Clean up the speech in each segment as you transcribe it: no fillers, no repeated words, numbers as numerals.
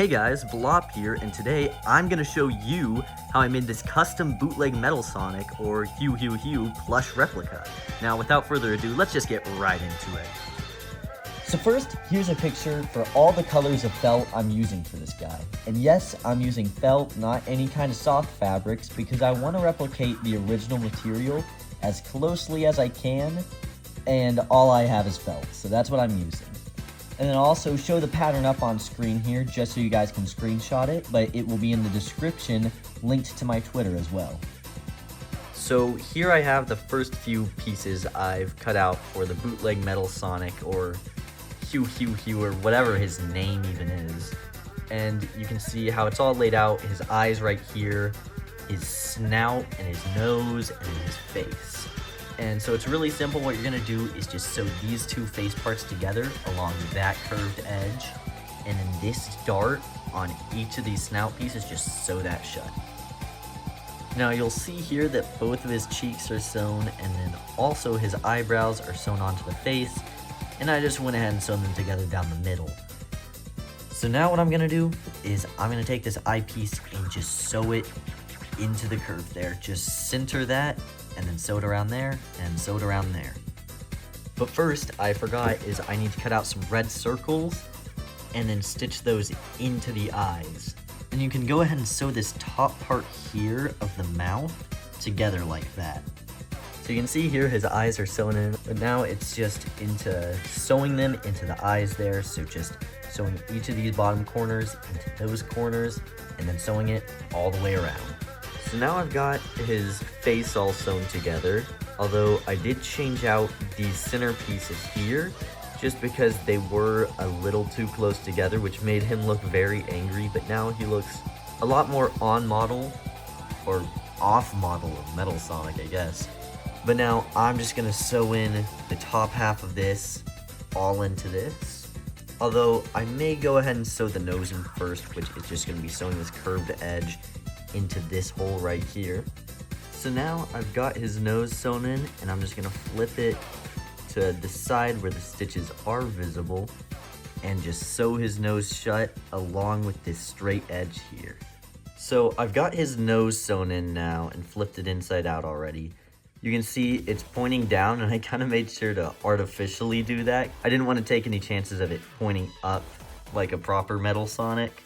Hey guys, Blop here, and today I'm going to show you how I made this custom bootleg Metal Sonic, or HueHueHue, plush replica. Now, without further ado, let's just get right into it. So first, here's a picture for all the colors of felt I'm using for this guy. And yes, I'm using felt, not any kind of soft fabrics, because I want to replicate the original material as closely as I can, and all I have is felt, so that's what I'm using. And then I'll also show the pattern up on screen here, just so you guys can screenshot it, but it will be in the description, linked to my Twitter as well. So here I have the first few pieces I've cut out for the bootleg Metal Sonic, or HueHueHue, or whatever his name even is. And you can see how it's all laid out, his eyes right here, his snout, and his nose, and his face. And so it's really simple. What you're gonna do is just sew these two face parts together along that curved edge, and then this dart on each of these snout pieces, just sew that shut. Now you'll see here that both of his cheeks are sewn, and then also his eyebrows are sewn onto the face, and I just went ahead and sewn them together down the middle. So now what I'm gonna do is I'm gonna take this eyepiece and just sew it into the curve there. Just center that, and then sew it around there, and sew it around there. But first, I forgot, is I need to cut out some red circles, and then stitch those into the eyes. And you can go ahead and sew this top part here of the mouth together like that. So you can see here his eyes are sewn in, but now it's just into sewing them into the eyes there. So just sewing each of these bottom corners into those corners, and then sewing it all the way around. So now I've got his face all sewn together, although I did change out these center pieces here, just because they were a little too close together, which made him look very angry, but now he looks a lot more on model, or off model of Metal Sonic, I guess. But now I'm just gonna sew in the top half of this all into this. Although I may go ahead and sew the nose in first, which is just gonna be sewing this curved edge into this hole right here. So now I've got his nose sewn in, and I'm just gonna flip it to the side where the stitches are visible, and just sew his nose shut along with this straight edge here. So I've got his nose sewn in now and flipped it inside out already. You can see it's pointing down, and I kind of made sure to artificially do that. I didn't want to take any chances of it pointing up like a proper Metal Sonic.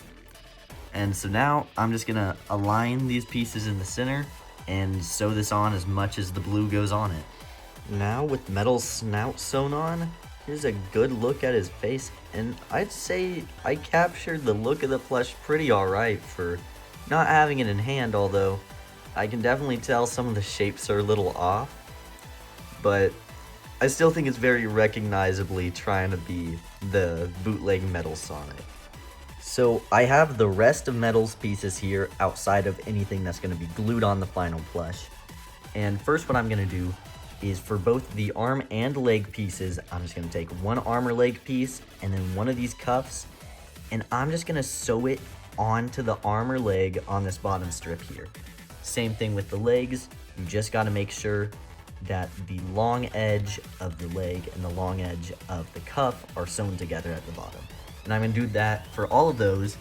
And so now I'm just gonna align these pieces in the center and sew this on as much as the blue goes on it. Now with Metal snout sewn on, here's a good look at his face, and I'd say I captured the look of the plush pretty alright for not having it in hand, although I can definitely tell some of the shapes are a little off, but I still think it's very recognizably trying to be the bootleg Metal Sonic. So I have the rest of Metal's pieces here outside of anything that's going to be glued on the final plush. And first what I'm going to do is for both the arm and leg pieces, I'm just going to take one arm or leg piece and then one of these cuffs, and I'm just going to sew it onto the arm or leg on this bottom strip here. Same thing with the legs. You just got to make sure that the long edge of the leg and the long edge of the cuff are sewn together at the bottom. And I'm gonna do that for all of those.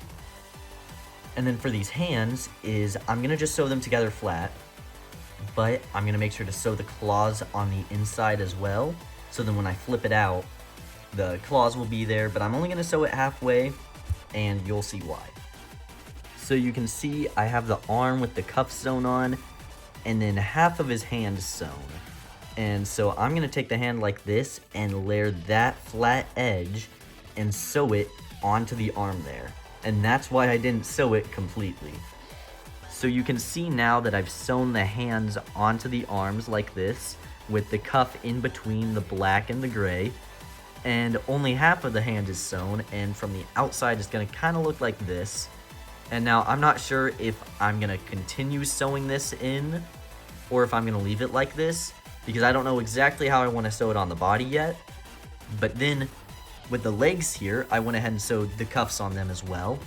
And then for these hands is I'm gonna just sew them together flat, but I'm gonna make sure to sew the claws on the inside as well. So then when I flip it out, the claws will be there, but I'm only gonna sew it halfway, and you'll see why. So you can see I have the arm with the cuff sewn on, and then half of his hand sewn. And so I'm gonna take the hand like this and layer that flat edge and sew it onto the arm there. And that's why I didn't sew it completely. So you can see now that I've sewn the hands onto the arms like this, with the cuff in between the black and the gray, and only half of the hand is sewn, and from the outside it's gonna kind of look like this. And now I'm not sure if I'm gonna continue sewing this in, or if I'm gonna leave it like this, because I don't know exactly how I wanna sew it on the body yet. But then with the legs here, I went ahead and sewed the cuffs on them as well.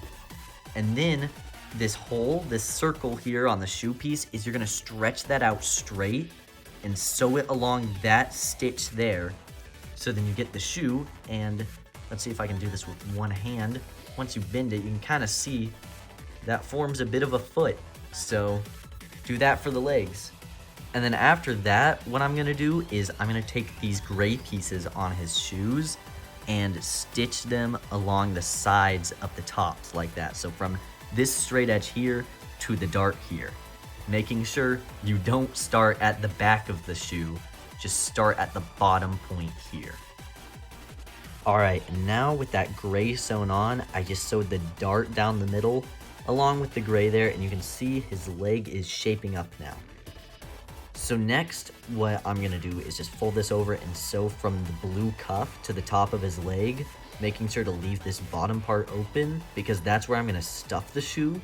And then this hole, this circle here on the shoe piece, is you're gonna stretch that out straight and sew it along that stitch there. So then you get the shoe, and let's see if I can do this with one hand. once you bend it, you can kind of see that forms a bit of a foot. So do that for the legs. And then after that, what I'm gonna do is I'm gonna take these gray pieces on his shoes and stitch them along the sides of the tops like that. So from this straight edge here to the dart here, making sure you don't start at the back of the shoe, just start at the bottom point here. All right, and now with that gray sewn on, I just sewed the dart down the middle along with the gray there, and you can see his leg is shaping up now. So next, what I'm gonna do is just fold this over and sew from the blue cuff to the top of his leg, making sure to leave this bottom part open because that's where I'm gonna stuff the shoe.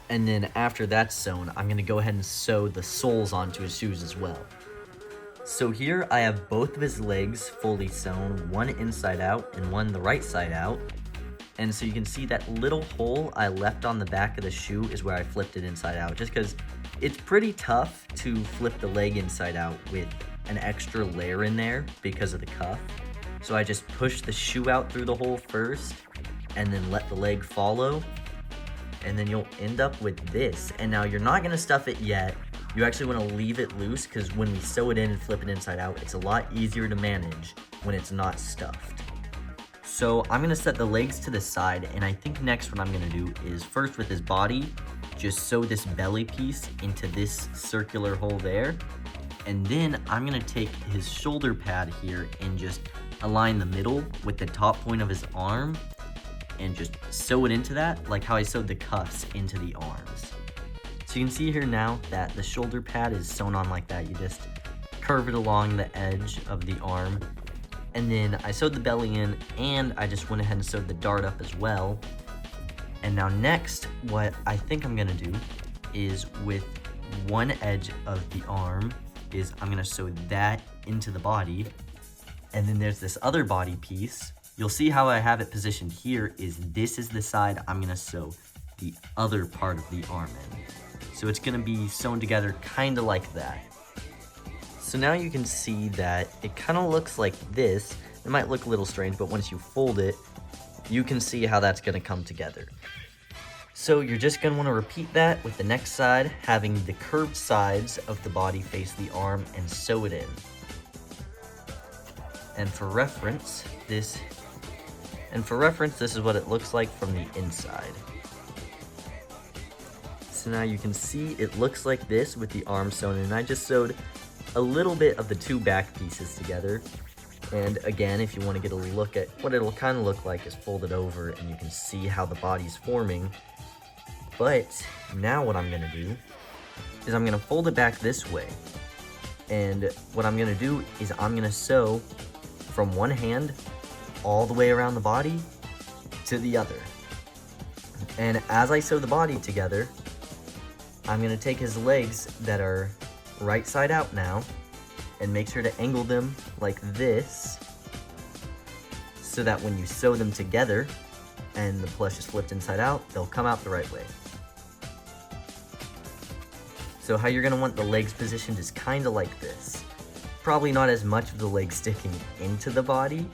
And then after that's sewn, I'm gonna go ahead and sew the soles onto his shoes as well. So here I have both of his legs fully sewn, one inside out and one the right side out. And so you can see that little hole I left on the back of the shoe is where I flipped it inside out, just because it's pretty tough to flip the leg inside out with an extra layer in there because of the cuff. So I just pushed the shoe out through the hole first and then let the leg follow. And then you'll end up with this. And now you're not gonna stuff it yet. You actually wanna leave it loose because when we sew it in and flip it inside out, it's a lot easier to manage when it's not stuffed. So I'm gonna set the legs to the side, and I think next what I'm gonna do is first with his body, just sew this belly piece into this circular hole there. And then I'm gonna take his shoulder pad here and just align the middle with the top point of his arm and just sew it into that, like how I sewed the cuffs into the arms. So you can see here now that the shoulder pad is sewn on like that. You just curve it along the edge of the arm. And then I sewed the belly in, and I just went ahead and sewed the dart up as well. And now next, what I think I'm gonna do is with one edge of the arm is I'm gonna sew that into the body. And then there's this other body piece. You'll see how I have it positioned here is this is the side I'm gonna sew the other part of the arm in. So it's gonna be sewn together kinda like that. So now you can see that it kind of looks like this. It might look a little strange, but once you fold it, you can see how that's gonna come together. So you're just gonna wanna repeat that with the next side, having the curved sides of the body face the arm and sew it in. And for reference, this is what it looks like from the inside. So now you can see it looks like this with the arm sewn in. I just sewed a little bit of the two back pieces together. And again, if you want to get a look at what it'll kind of look like is fold it over and you can see how the body's forming. But now what I'm gonna do is I'm gonna fold it back this way. And what I'm gonna do is I'm gonna sew from one hand all the way around the body to the other. And as I sew the body together, I'm gonna take his legs that are right side out now and make sure to angle them like this so that when you sew them together and the plush is flipped inside out, they'll come out the right way. So how you're gonna want the legs positioned is kinda like this. Probably not as much of the leg sticking into the body,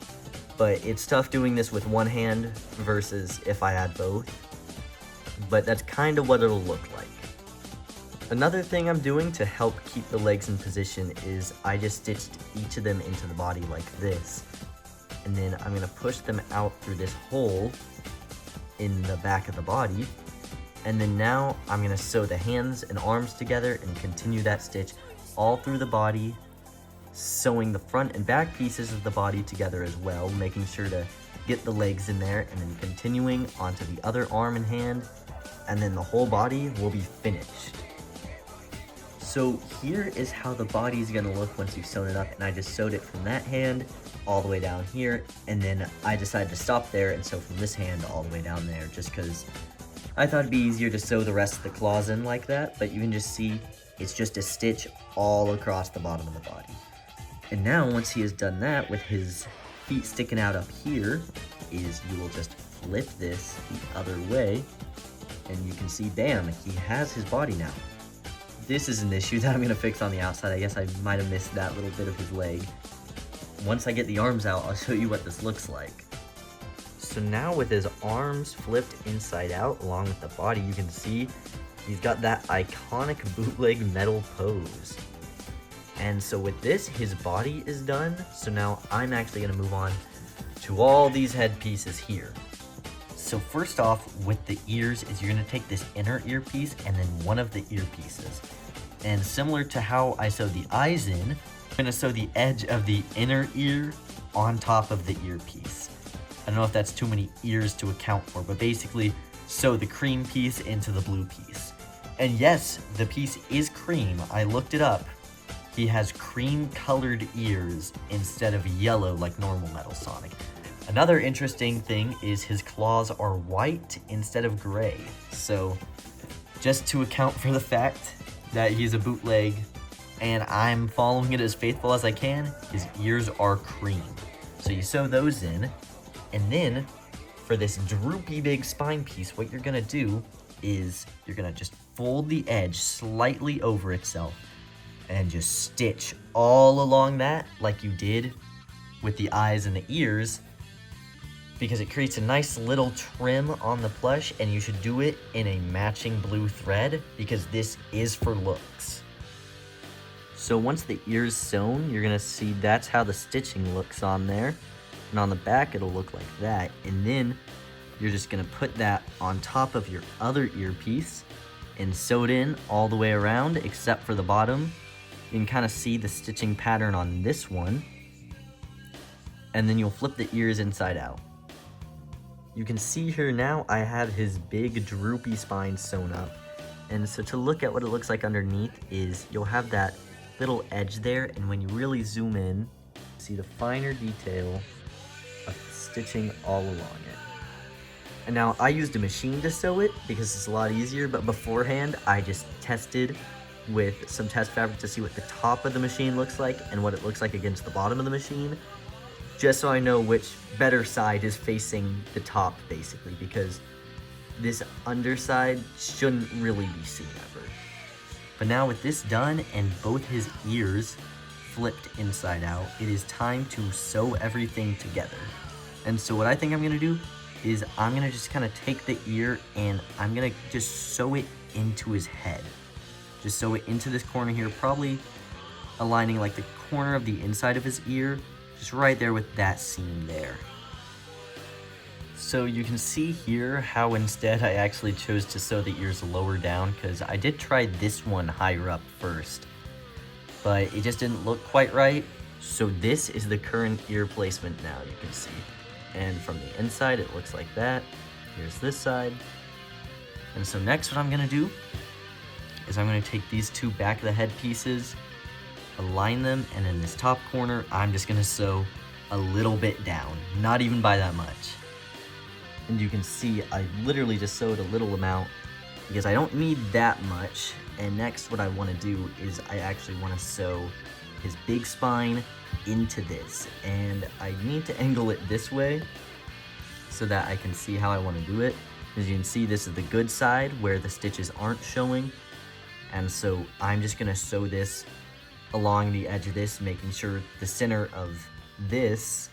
but it's tough doing this with one hand versus if I had both. But that's kind of what it'll look like. Another thing I'm doing to help keep the legs in position is I just stitched each of them into the body like this. And then I'm gonna push them out through this hole in the back of the body. And then now I'm gonna sew the hands and arms together and continue that stitch all through the body, sewing the front and back pieces of the body together as well, making sure to get the legs in there, and then continuing onto the other arm and hand, and then the whole body will be finished. So here is how the body is gonna look once you've sewn it up, and I just sewed it from that hand all the way down here, and then I decided to stop there and sew from this hand all the way down there, just because I thought it'd be easier to sew the rest of the claws in like that, but you can just see it's just a stitch all across the bottom of the body. And now once he has done that with his feet sticking out up here, is you will just flip this the other way, and you can see, bam, he has his body now. This is an issue that I'm gonna fix on the outside. I guess I might have missed that little bit of his leg. Once I get the arms out, I'll show you what this looks like. So now with his arms flipped inside out along with the body, you can see he's got that iconic bootleg metal pose. And so with this, his body is done. So now I'm actually gonna move on to all these head pieces here. So first off, with the ears is you're gonna take this inner earpiece and then one of the earpieces. And similar to how I sewed the eyes in, I'm gonna sew the edge of the inner ear on top of the earpiece. I don't know if that's too many ears to account for, but basically sew the cream piece into the blue piece. And yes, the piece is cream. I looked it up. He has cream colored ears instead of yellow like normal Metal Sonic. Another interesting thing is his claws are white instead of gray. So just to account for the fact that he's a bootleg and I'm following it as faithful as I can, his ears are cream. So you sew those in, and then for this droopy big spine piece, what you're gonna do is you're gonna just fold the edge slightly over itself and just stitch all along that like you did with the eyes and the ears, because it creates a nice little trim on the plush, and you should do it in a matching blue thread because this is for looks. So once the ear's sewn, you're gonna see that's how the stitching looks on there. And on the back, it'll look like that. And then you're just gonna put that on top of your other earpiece and sew it in all the way around except for the bottom. You can kind of see the stitching pattern on this one. And then you'll flip the ears inside out. You can see here now I have his big droopy spine sewn up. And so to look at what it looks like underneath is you'll have that little edge there, and when you really zoom in, see the finer detail of stitching all along it. And now I used a machine to sew it because it's a lot easier, but beforehand I just tested with some test fabric to see what the top of the machine looks like and what it looks like against the bottom of the machine, just so I know which better side is facing the top, basically, because this underside shouldn't really be seen ever. But now with this done and both his ears flipped inside out, it is time to sew everything together. And so what I think I'm gonna do is I'm gonna just kind of take the ear and I'm gonna just sew it into his head. Just sew it into this corner here, probably aligning like the corner of the inside of his ear, just right there with that seam there. So you can see here how instead I actually chose to sew the ears lower down, because I did try this one higher up first, but it just didn't look quite right. So this is the current ear placement now, you can see. And from the inside it looks like that. Here's this side. And so next what I'm gonna do is I'm gonna take these two back of the head pieces, align them, and in this top corner I'm just gonna sew a little bit down, not even by that much. And you can see I literally just sewed a little amount because I don't need that much. And next what I want to do is I actually want to sew his big spine into this, and I need to angle it this way so that I can see how I want to do it. As you can see, this is the good side where the stitches aren't showing, and so I'm just going to sew this along the edge of this, making sure the center of this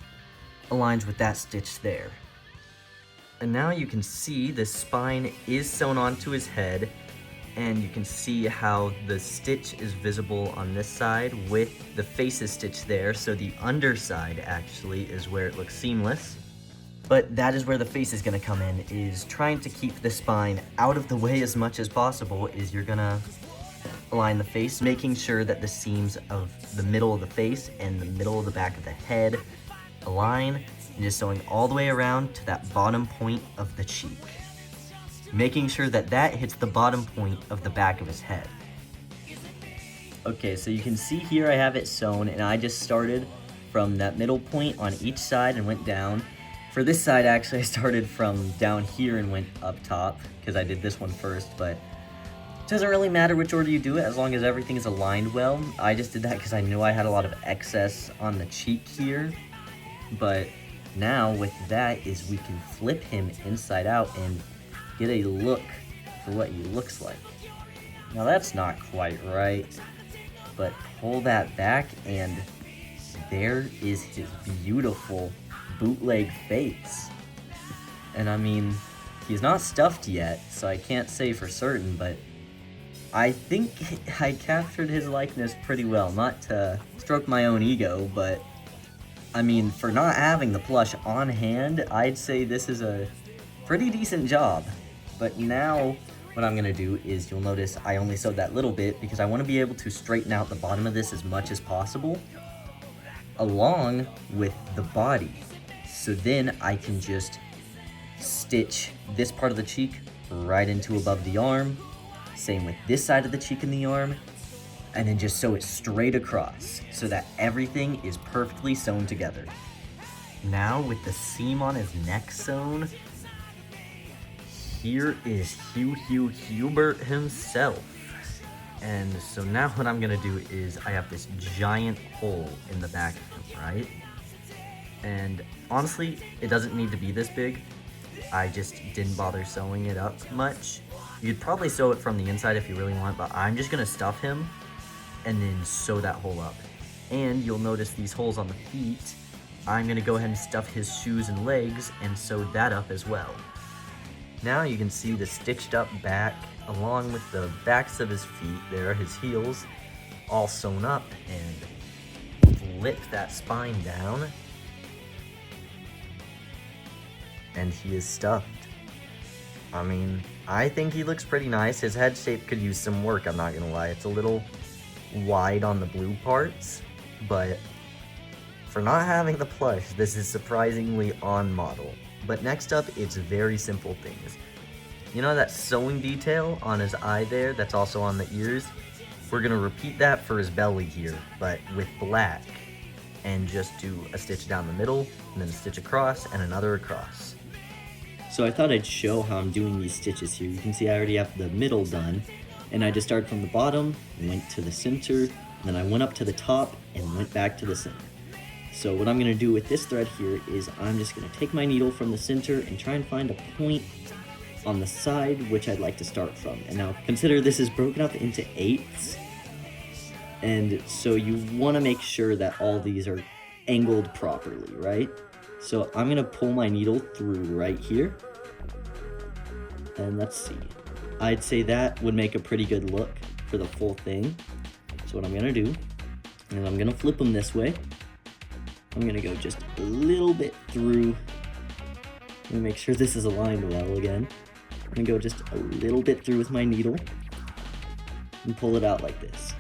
aligns with that stitch there. And now you can see the spine is sewn onto his head, and you can see how the stitch is visible on this side with the faces stitched there, so the underside actually is where it looks seamless. But that is where the face is going to come in, is trying to keep the spine out of the way as much as possible. Is you're going to align the face, making sure that the seams of the middle of the face and the middle of the back of the head align, and just sewing all the way around to that bottom point of the cheek, making sure that that hits the bottom point of the back of his head. Okay, so you can see here I have it sewn, and I just started from that middle point on each side and went down. For this side, actually, I started from down here and went up top because I did this one first, but it doesn't really matter which order you do it as long as everything is aligned well. I just did that because I knew I had a lot of excess on the cheek here, but now with that is we can flip him inside out and get a look for what he looks like. Now that's not quite right, but pull that back and there is his beautiful bootleg face. And I mean, he's not stuffed yet, so I can't say for certain, but I think I captured his likeness pretty well. Not to stroke my own ego, but I mean, for not having the plush on hand, I'd say this is a pretty decent job. But now, what I'm gonna do is, you'll notice I only sewed that little bit because I wanna be able to straighten out the bottom of this as much as possible, along with the body. So then I can just stitch this part of the cheek right into above the arm, same with this side of the cheek and the arm, and then just sew it straight across so that everything is perfectly sewn together. Now with the seam on his neck sewn, here is Hubert himself. And so now what I'm gonna do is, I have this giant hole in the back of him, right? And honestly, it doesn't need to be this big. I just didn't bother sewing it up much. You could probably sew it from the inside if you really want, but I'm just gonna stuff him and then sew that hole up. And you'll notice these holes on the feet. I'm gonna go ahead and stuff his shoes and legs and sew that up as well. Now you can see the stitched up back along with the backs of his feet there, his heels, all sewn up, and flip that spine down. And he is stuffed. I mean, I think he looks pretty nice. His head shape could use some work, I'm not gonna lie. It's a little wide on the blue parts, but for not having the plush, this is surprisingly on model. But next up, it's very simple things. You know that sewing detail on his eye there that's also on the ears? We're gonna repeat that for his belly here, but with black, and just do a stitch down the middle, and then a stitch across, and another across. So I thought I'd show how I'm doing these stitches here. You can see I already have the middle done, and I just started from the bottom, went to the center, then I went up to the top, and went back to the center. So what I'm gonna do with this thread here is I'm just gonna take my needle from the center and try and find a point on the side which I'd like to start from. And now consider this is broken up into 8ths, and so you wanna make sure that all these are angled properly, right? So I'm gonna pull my needle through right here, and let's see. I'd say that would make a pretty good look for the full thing. So what I'm gonna do is I'm gonna flip them this way. I'm gonna go just a little bit through. Let me make sure this is aligned well again. I'm gonna go just a little bit through with my needle and pull it out like this.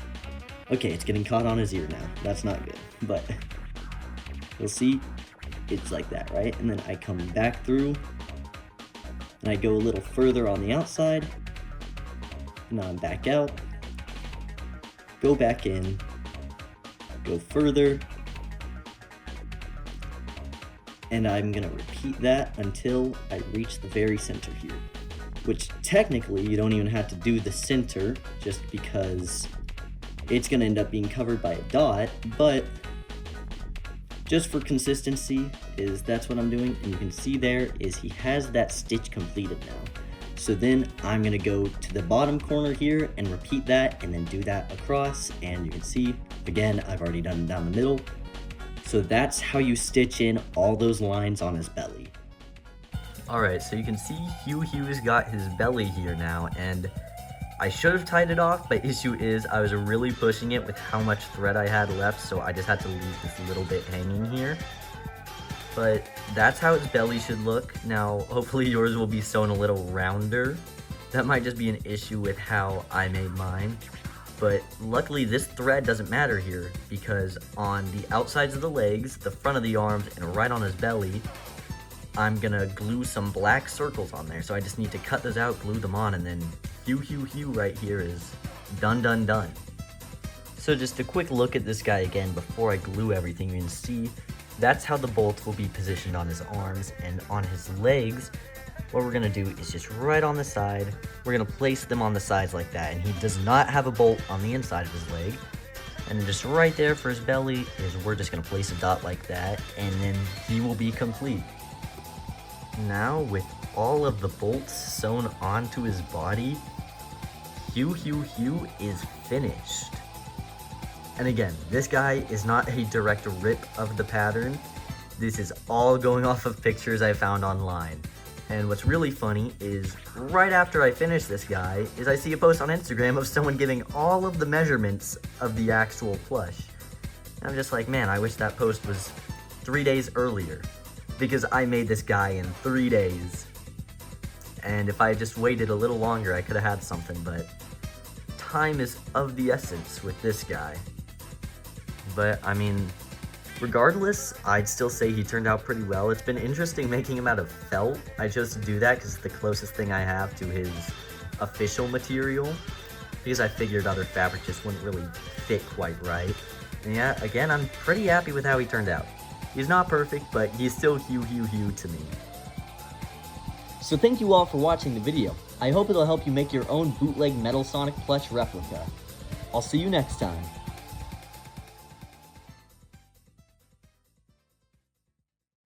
Okay, it's getting caught on his ear now. That's not good, but you'll see it's like that, right? And then I come back through and I go a little further on the outside. Now I'm back out, go back in, go further, and I'm gonna repeat that until I reach the very center here, which technically you don't even have to do the center just because it's gonna end up being covered by a dot, but just for consistency that's what I'm doing. And you can see there is he has that stitch completed now. So then I'm gonna go to the bottom corner here and repeat that and then do that across, and you can see again I've already done it down the middle. So that's how you stitch in all those lines on his belly. Alright, so you can see HueHue's got his belly here now, and I should have tied it off, but issue is I was really pushing it with how much thread I had left, so I just had to leave this little bit hanging here. But that's how its belly should look. Now, hopefully yours will be sewn a little rounder. That might just be an issue with how I made mine. But luckily this thread doesn't matter here, because on the outsides of the legs, the front of the arms, and right on his belly, I'm gonna glue some black circles on there. So I just need to cut those out, glue them on, and then HueHueHue right here is done, done, done. So just a quick look at this guy again before I glue everything. You can see that's how the bolts will be positioned on his arms, and on his legs, what we're gonna do is just right on the side, we're gonna place them on the sides like that, and he does not have a bolt on the inside of his leg. And then just right there for his belly is we're just gonna place a dot like that, and then he will be complete. Now with all of the bolts sewn onto his body, HueHueHue is finished. And again, this guy is not a direct rip of the pattern. This is all going off of pictures I found online. And what's really funny is right after I finish this guy is I see a post on Instagram of someone giving all of the measurements of the actual plush. And I'm just like, man, I wish that post was 3 days earlier, because I made this guy in 3 days. And if I just waited a little longer, I could have had something, but time is of the essence with this guy. But I mean, regardless, I'd still say he turned out pretty well. It's been interesting making him out of felt. I chose to do that because it's the closest thing I have to his official material, because I figured other fabric just wouldn't really fit quite right. And yeah, again, I'm pretty happy with how he turned out. He's not perfect, but he's still HueHueHue to me. So thank you all for watching the video. I hope it'll help you make your own bootleg Metal Sonic plush replica. I'll see you next time.